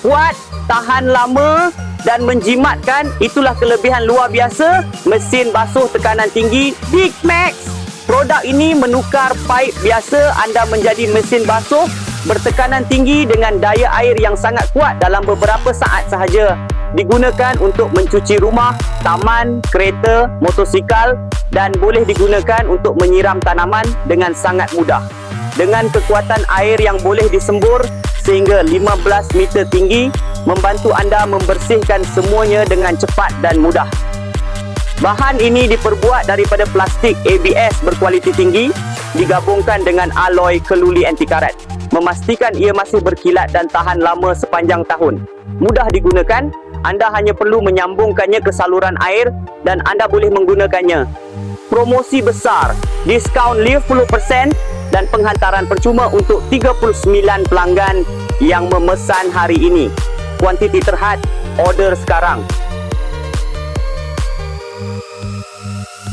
kuat, tahan lama dan menjimatkan. Itulah kelebihan luar biasa mesin basuh tekanan tinggi Big Max. Produk ini menukar paip biasa anda menjadi mesin basuh bertekanan tinggi dengan daya air yang sangat kuat dalam beberapa saat sahaja. Digunakan untuk mencuci rumah, taman, kereta, motosikal dan boleh digunakan untuk menyiram tanaman dengan sangat mudah. Dengan kekuatan air yang boleh disembur sehingga 15 meter tinggi, membantu anda membersihkan semuanya dengan cepat dan mudah. Bahan ini diperbuat daripada plastik ABS berkualiti tinggi, digabungkan dengan alloy keluli anti karat, memastikan ia masih berkilat dan tahan lama sepanjang tahun. Mudah digunakan, anda hanya perlu menyambungkannya ke saluran air dan anda boleh menggunakannya. Promosi besar, diskaun 50% dan penghantaran percuma untuk 39 pelanggan yang memesan hari ini. Kuantiti terhad, order sekarang.